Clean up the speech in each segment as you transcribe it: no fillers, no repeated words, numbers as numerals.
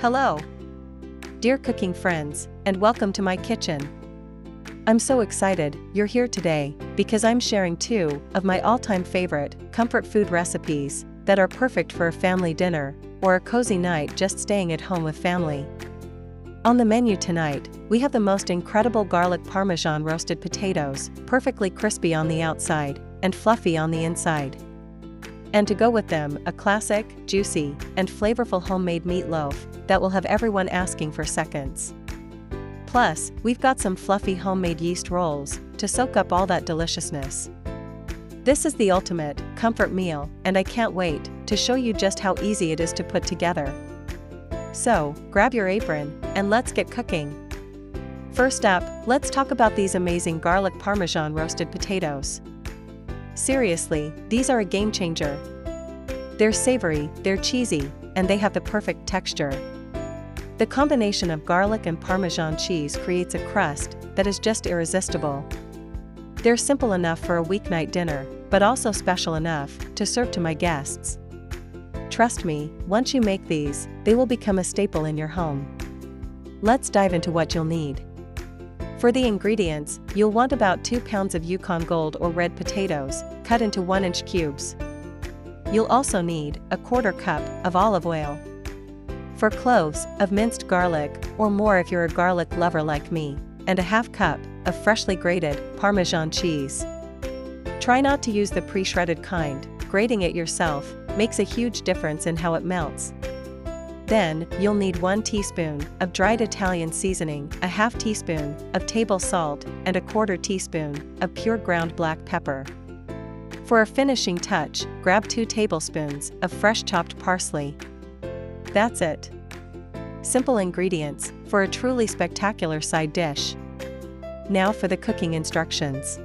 Hello, dear cooking friends, and welcome to my kitchen. I'm so excited you're here today because I'm sharing 2 of my all-time favorite comfort food recipes that are perfect for a family dinner or a cozy night just staying at home with family. On the menu tonight, we have the most incredible garlic Parmesan roasted potatoes, perfectly crispy on the outside and fluffy on the inside. And to go with them, a classic, juicy, and flavorful homemade meatloaf that will have everyone asking for seconds. Plus, we've got some fluffy homemade yeast rolls to soak up all that deliciousness. This is the ultimate comfort meal, and I can't wait to show you just how easy it is to put together. So, grab your apron, and let's get cooking. First up, let's talk about these amazing garlic Parmesan roasted potatoes. Seriously, these are a game changer. They're savory, they're cheesy, and they have the perfect texture. The combination of garlic and Parmesan cheese creates a crust that is just irresistible. They're simple enough for a weeknight dinner, but also special enough to serve to my guests. Trust me, once you make these, they will become a staple in your home. Let's dive into what you'll need. For the ingredients, you'll want about 2 pounds of Yukon Gold or red potatoes, cut into 1-inch cubes. You'll also need a 1/4 cup of olive oil, 4 cloves of minced garlic, or more if you're a garlic lover like me, and a 1/2 cup of freshly grated Parmesan cheese. Try not to use the pre-shredded kind, grating it yourself makes a huge difference in how it melts. Then, you'll need 1 teaspoon of dried Italian seasoning, a 1/2 teaspoon of table salt, and a 1/4 teaspoon of pure ground black pepper. For a finishing touch, grab 2 tablespoons of fresh chopped parsley. That's it. Simple ingredients for a truly spectacular side dish. Now for the cooking instructions.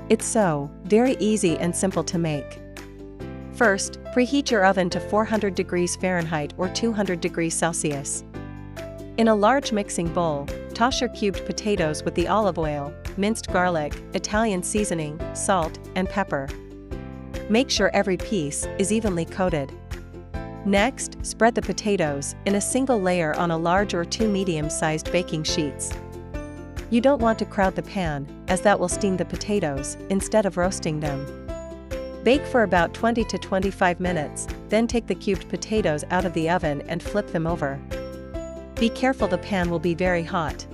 It's so very easy and simple to make. First, preheat your oven to 400 degrees Fahrenheit or 200 degrees Celsius. In a large mixing bowl, toss your cubed potatoes with the olive oil, minced garlic, Italian seasoning, salt, and pepper. Make sure every piece is evenly coated. Next, spread the potatoes in a single layer on a large or 2 medium-sized baking sheets. You don't want to crowd the pan, as that will steam the potatoes instead of roasting them. Bake for about 20 to 25 minutes, then take the cubed potatoes out of the oven and flip them over. Be careful, the pan will be very hot.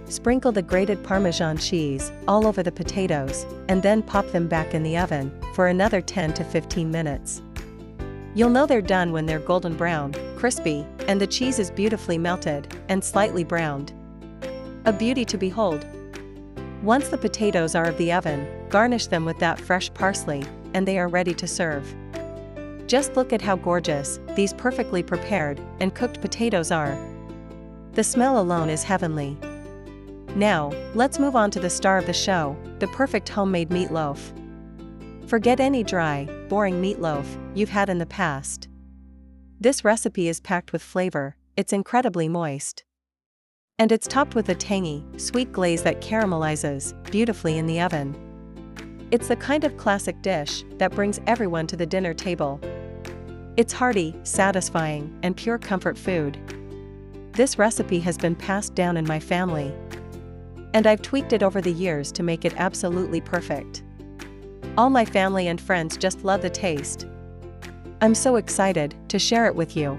Sprinkle the grated Parmesan cheese all over the potatoes, and then pop them back in the oven for another 10 to 15 minutes. You'll know they're done when they're golden brown, crispy, and the cheese is beautifully melted and slightly browned. A beauty to behold. Once the potatoes are out of the oven, garnish them with that fresh parsley, and they are ready to serve. Just look at how gorgeous these perfectly prepared and cooked potatoes are. The smell alone is heavenly. Now, let's move on to the star of the show, the perfect homemade meatloaf. Forget any dry, boring meatloaf you've had in the past. This recipe is packed with flavor, it's incredibly moist. And it's topped with a tangy, sweet glaze that caramelizes beautifully in the oven. It's the kind of classic dish that brings everyone to the dinner table. It's hearty, satisfying, and pure comfort food. This recipe has been passed down in my family, and I've tweaked it over the years to make it absolutely perfect. All my family and friends just love the taste. I'm so excited to share it with you.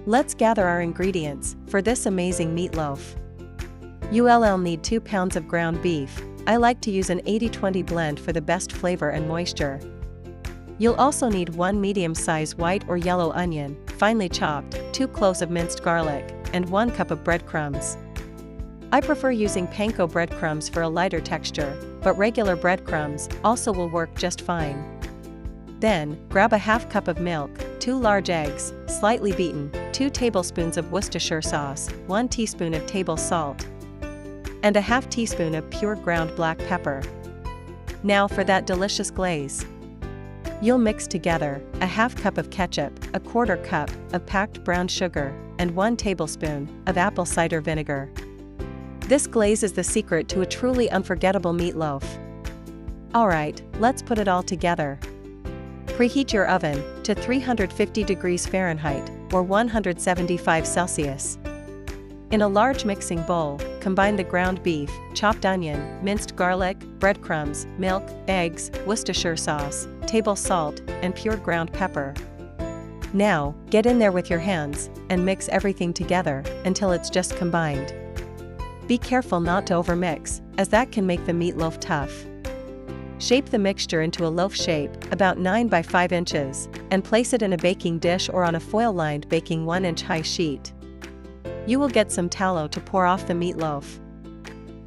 Let's gather our ingredients for this amazing meatloaf. You'll need 2 pounds of ground beef. I like to use an 80-20 blend for the best flavor and moisture. You'll also need 1 medium-sized white or yellow onion, finely chopped, 2 cloves of minced garlic, and 1 cup of breadcrumbs. I prefer using panko breadcrumbs for a lighter texture, but regular breadcrumbs also will work just fine. Then, grab a 1/2 cup of milk, 2 large eggs, slightly beaten, 2 tablespoons of Worcestershire sauce, 1 teaspoon of table salt, and a 1/2 teaspoon of pure ground black pepper. Now for that delicious glaze. You'll mix together a 1/2 cup of ketchup, a 1/4 cup of packed brown sugar, and 1 tablespoon of apple cider vinegar. This glaze is the secret to a truly unforgettable meatloaf. Alright, let's put it all together. Preheat your oven to 350 degrees Fahrenheit or 175 Celsius. In a large mixing bowl, combine the ground beef, chopped onion, minced garlic, breadcrumbs, milk, eggs, Worcestershire sauce, table salt, and pure ground pepper. Now, get in there with your hands, and mix everything together until it's just combined. Be careful not to overmix, as that can make the meatloaf tough. Shape the mixture into a loaf shape, about 9 by 5 inches, and place it in a baking dish or on a foil-lined baking 1-inch high sheet. You will get some tallow to pour off the meatloaf.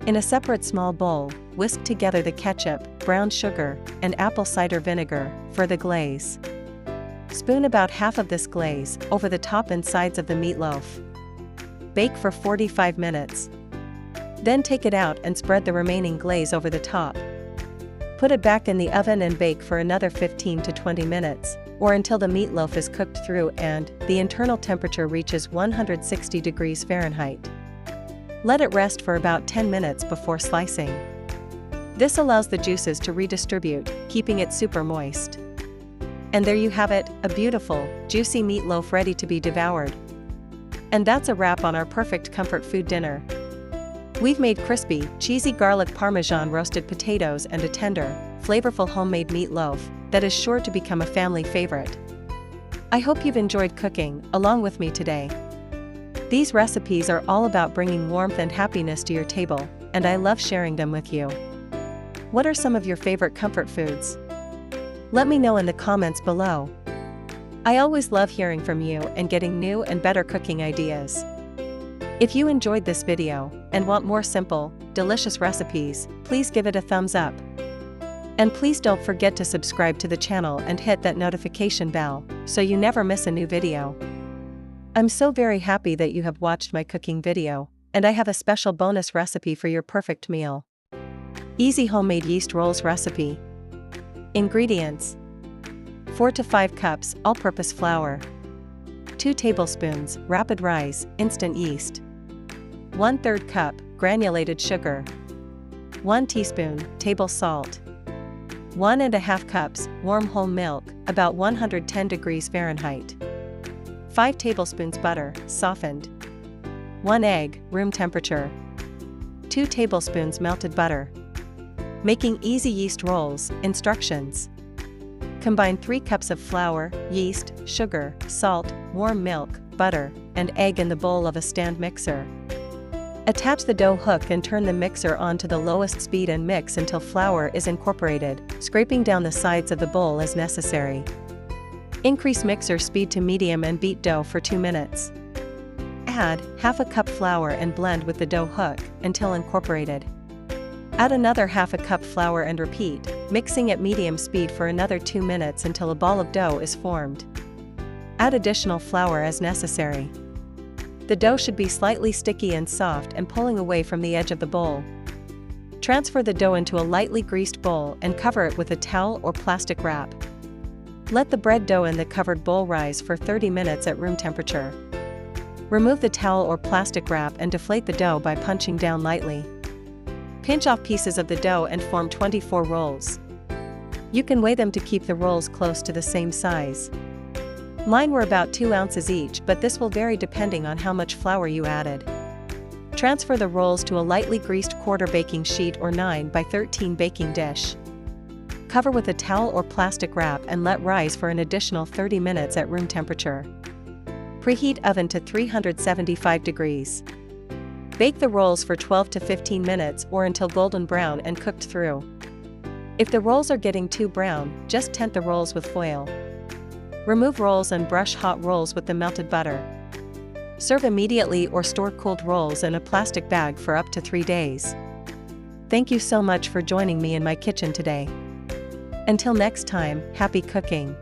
In a separate small bowl, whisk together the ketchup, brown sugar, and apple cider vinegar for the glaze. Spoon about half of this glaze over the top and sides of the meatloaf. Bake for 45 minutes. Then take it out and spread the remaining glaze over the top. Put it back in the oven and bake for another 15 to 20 minutes, or until the meatloaf is cooked through and the internal temperature reaches 160 degrees Fahrenheit. Let it rest for about 10 minutes before slicing. This allows the juices to redistribute, keeping it super moist. And there you have it, a beautiful, juicy meatloaf ready to be devoured. And that's a wrap on our perfect comfort food dinner. We've made crispy, cheesy garlic Parmesan roasted potatoes and a tender, flavorful homemade meatloaf that is sure to become a family favorite. I hope you've enjoyed cooking along with me today. These recipes are all about bringing warmth and happiness to your table, and I love sharing them with you. What are some of your favorite comfort foods? Let me know in the comments below. I always love hearing from you and getting new and better cooking ideas. If you enjoyed this video and want more simple, delicious recipes, please give it a thumbs up. And please don't forget to subscribe to the channel and hit that notification bell so you never miss a new video. I'm so very happy that you have watched my cooking video, and I have a special bonus recipe for your perfect meal. Easy homemade yeast rolls recipe. Ingredients: 4 to 5 cups all-purpose flour, 2 tablespoons rapid rise instant yeast, 1/3 cup granulated sugar, 1 teaspoon table salt, 1½ cups warm whole milk about 110 degrees Fahrenheit, 5 tablespoons butter softened, 1 egg room temperature, 2 tablespoons melted butter. Making easy yeast rolls instructions. Combine 3 cups of flour, yeast, sugar, salt, warm milk, butter, and egg in the bowl of a stand mixer. Attach the dough hook and turn the mixer on to the lowest speed and mix until flour is incorporated, scraping down the sides of the bowl as necessary. Increase mixer speed to medium and beat dough for 2 minutes. Add ½ cup flour and blend with the dough hook until incorporated. Add another ½ cup flour and repeat, mixing at medium speed for another 2 minutes until a ball of dough is formed. Add additional flour as necessary. The dough should be slightly sticky and soft and pulling away from the edge of the bowl. Transfer the dough into a lightly greased bowl and cover it with a towel or plastic wrap. Let the bread dough in the covered bowl rise for 30 minutes at room temperature. Remove the towel or plastic wrap and deflate the dough by punching down lightly. Pinch off pieces of the dough and form 24 rolls. You can weigh them to keep the rolls close to the same size. Mine were about 2 ounces each, but this will vary depending on how much flour you added. Transfer the rolls to a lightly greased quarter baking sheet or 9 by 13 baking dish. Cover with a towel or plastic wrap and let rise for an additional 30 minutes at room temperature. Preheat oven to 375 degrees. Bake the rolls for 12 to 15 minutes or until golden brown and cooked through. If the rolls are getting too brown, just tent the rolls with foil. Remove rolls and brush hot rolls with the melted butter. Serve immediately or store cooled rolls in a plastic bag for up to 3 days. Thank you so much for joining me in my kitchen today. Until next time, happy cooking!